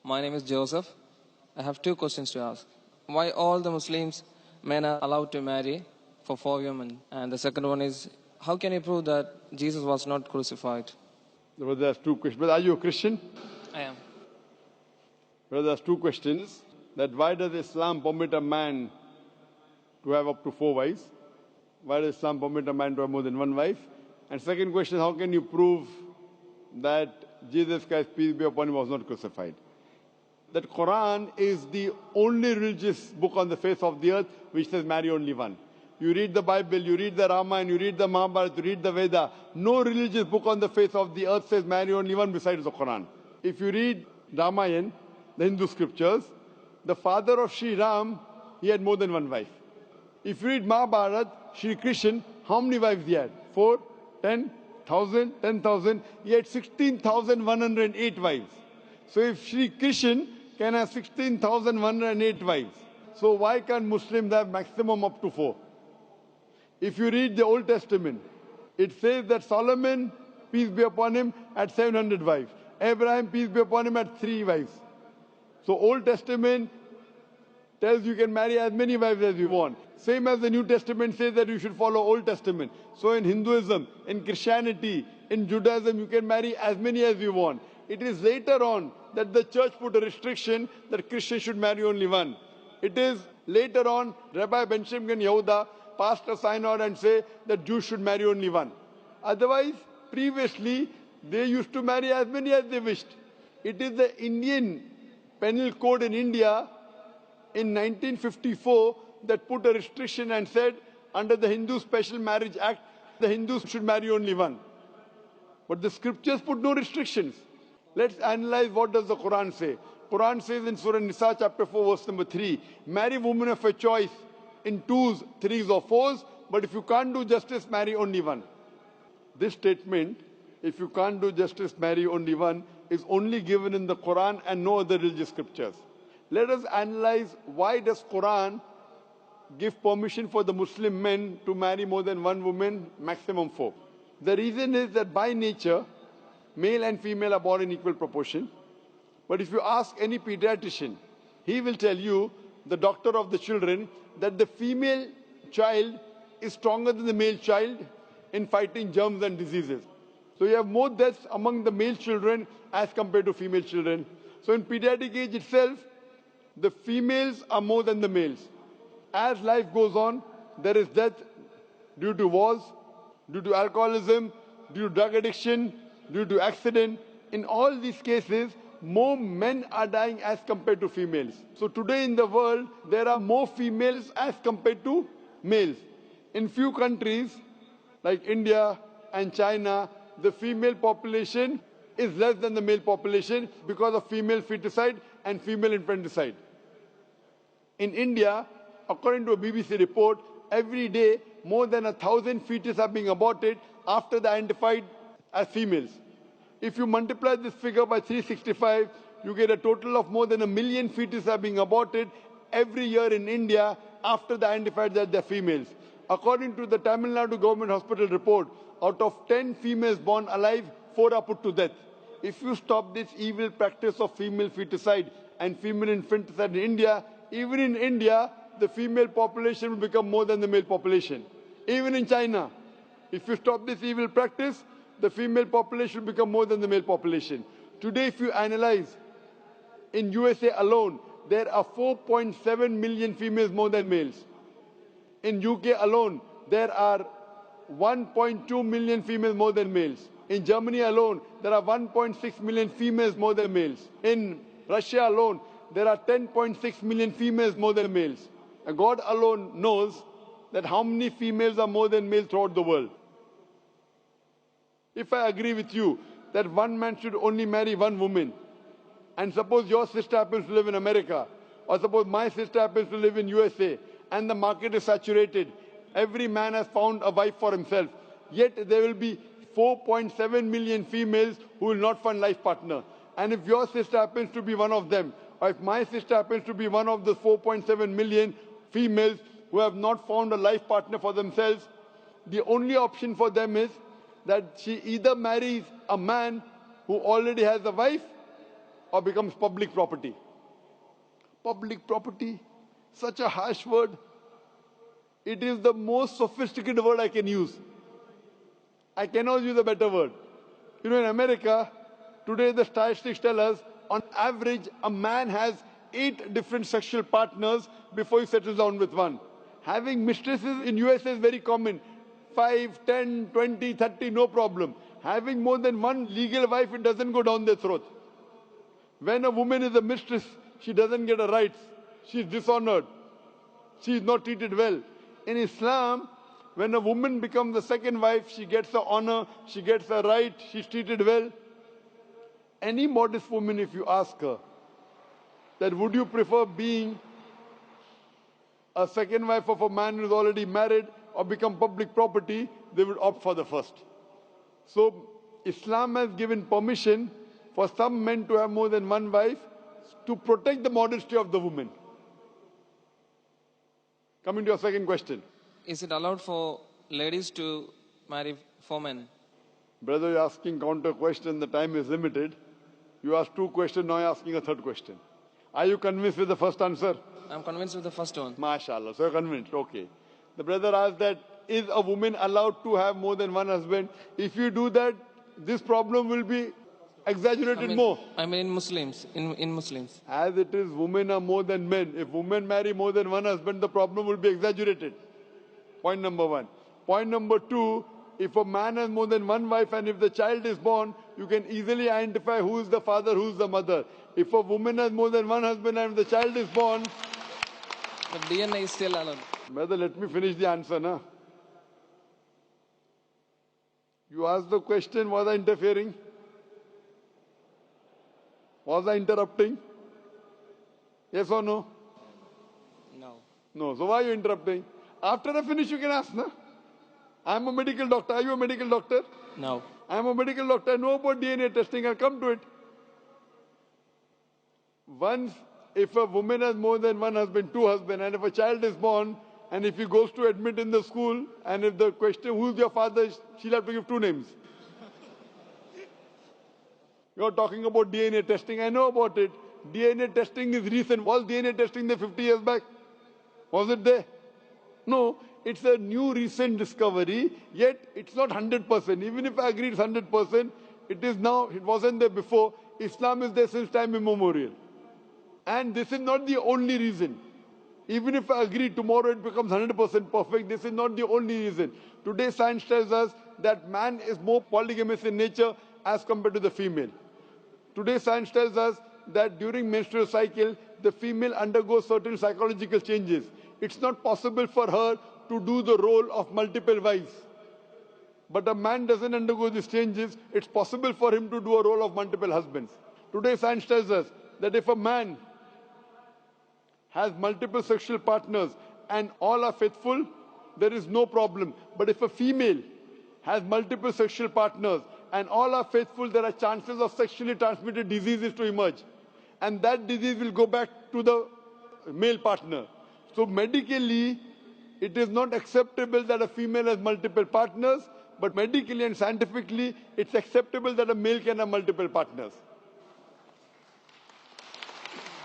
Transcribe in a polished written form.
My name is Joseph. I have two questions to ask. Why all the Muslims men are allowed to marry for 4 women? And the second one is, how can you prove that Jesus was not crucified? Brother, there's two questions. Brother, are you a Christian? I am. Brother, there's two questions. That why does Islam permit a man to have up to 4 wives? Why does Islam permit a man to have more than one wife? And second question, how can you prove that Jesus Christ, peace be upon him, was not crucified? That Quran is the only religious book on the face of the earth which says marry only one. You read the Bible, you read the Ramayana, you read the Mahabharata, you read the Veda. No religious book on the face of the earth says marry only one besides the Quran. If you read Ramayana, the Hindu scriptures, the father of Sri Ram, he had more than one wife. If you read Mahabharata, Sri Krishna, how many wives he had? 4, 10, 1,000, 10,000. He had 16,108 wives. So if Sri Krishna can have 16,108 wives, so why can't Muslims have maximum up to 4? If you read the Old Testament, it says that Solomon, peace be upon him, had 700 wives. Abraham, peace be upon him, had 3 wives. So Old Testament tells you can marry as many wives as you want. Same as the New Testament says that you should follow Old Testament. So in Hinduism, in Christianity, in Judaism, you can marry as many as you want. It is later on that the church put a restriction that Christians should marry only one. It is later on Rabbi Ben Shimon Yehuda passed a synod and say that Jews should marry only one. Otherwise, previously, they used to marry as many as they wished. It is the Indian penal code in India in 1954 that put a restriction and said under the Hindu Special Marriage Act, the Hindus should marry only one. But the scriptures put no restrictions. Let's analyze what does the Quran say. Quran says in Surah Nisa chapter 4 verse number 3, marry women of your choice in 2s, 3s or 4s, but if you can't do justice, marry only one. This statement, if you can't do justice, marry only one, is only given in the Quran and no other religious scriptures. Let us analyze why does Quran give permission for the Muslim men to marry more than one woman, maximum 4. The reason is that by nature, male and female are born in equal proportion. But if you ask any pediatrician, he will tell you, the doctor of the children, that the female child is stronger than the male child in fighting germs and diseases. So you have more deaths among the male children as compared to female children. So in pediatric age itself, the females are more than the males. As life goes on, there is death due to wars, due to alcoholism, due to drug addiction, due to accident. In all these cases, more men are dying as compared to females. So today in the world, there are more females as compared to males. In few countries, like India and China, the female population is less than the male population because of female feticide and female infanticide. In India, according to a BBC report, every day more than 1,000 fetuses are being aborted after they are identified as females. If you multiply this figure by 365, you get a total of more than 1 million fetuses are being aborted every year in India after they are identified that they are females. According to the Tamil Nadu government hospital report, out of 10 females born alive, 4 are put to death. If you stop this evil practice of female feticide and female infanticide in India, even in India, the female population will become more than the male population. Even in China, if you stop this evil practice, the female population will become more than the male population. Today, if you analyze, in USA alone, there are 4.7 million females more than males. In UK alone, there are 1.2 million females more than males. In Germany alone, there are 1.6 million females more than males. In Russia alone, there are 10.6 million females more than males. And God alone knows that how many females are more than males throughout the world. If I agree with you that one man should only marry one woman, and suppose your sister happens to live in America, or suppose my sister happens to live in USA, and the market is saturated, every man has found a wife for himself, yet there will be 4.7 million females who will not find life partner. And if your sister happens to be one of them, or if my sister happens to be one of the 4.7 million females who have not found a life partner for themselves, the only option for them is that she either marries a man who already has a wife, or becomes public property? Public property, such a harsh word. It is the most sophisticated word I can use. I cannot use a better word. You know, in America, today the statistics tell us, on average, a man has 8 different sexual partners before he settles down with one. Having mistresses in USA is very common. 5, 10, 20, 30, no problem. Having more than one legal wife, it doesn't go down their throat. When a woman is a mistress, she doesn't get her rights. She is dishonored. She is not treated well. In Islam, when a woman becomes the second wife, she gets her honor, she gets her right, she's treated well. Any modest woman, if you ask her, that would you prefer being a second wife of a man who is already married or become public property, they would opt for the first. So Islam has given permission for some men to have more than one wife to protect the modesty of the woman. Coming to your second question. Is it allowed for ladies to marry 4 men? Brother, you're asking counter question, the time is limited. You asked 2 questions, now you're asking a 3rd question. Are you convinced with the first answer? I'm convinced with the first one. MashaAllah, so you're convinced, okay. The brother asked that, is a woman allowed to have more than one husband? If you do that, this problem will be exaggerated more. I mean in Muslims. In Muslims. As it is, women are more than men. If women marry more than one husband, the problem will be exaggerated. Point number 1. Point number 2, if a man has more than one wife and if the child is born, you can easily identify who is the father, who is the mother. If a woman has more than one husband and if the child is born... The DNA is still allowed. Brother, let me finish the answer, na? You asked the question, was I interfering? Was I interrupting? Yes or no? No. No. So why are you interrupting? After I finish, you can ask, na? I'm a medical doctor. Are you a medical doctor? No. I'm a medical doctor. I know about DNA testing. I'll come to it. Once, if a woman has more than one husband, 2 husbands, and if a child is born, and if he goes to admit in the school, and if the question, who's your father, she'll have to give 2 names. You're talking about DNA testing. I know about it. DNA testing is recent. Was DNA testing there 50 years back? Was it there? No. It's a new recent discovery, yet it's not 100%. Even if I agree it's 100%, it is now, it wasn't there before. Islam is there since time immemorial. And this is not the only reason. Even if I agree tomorrow it becomes 100% perfect, this is not the only reason. Today science tells us that man is more polygamous in nature as compared to the female. Today science tells us that during menstrual cycle, the female undergoes certain psychological changes. It's not possible for her to do the role of multiple wives. But a man doesn't undergo these changes. It's possible for him to do a role of multiple husbands. Today science tells us that if a man has multiple sexual partners and all are faithful, there is no problem. But if a female has multiple sexual partners and all are faithful, there are chances of sexually transmitted diseases to emerge. And that disease will go back to the male partner. So medically, it is not acceptable that a female has multiple partners, but medically and scientifically, it's acceptable that a male can have multiple partners.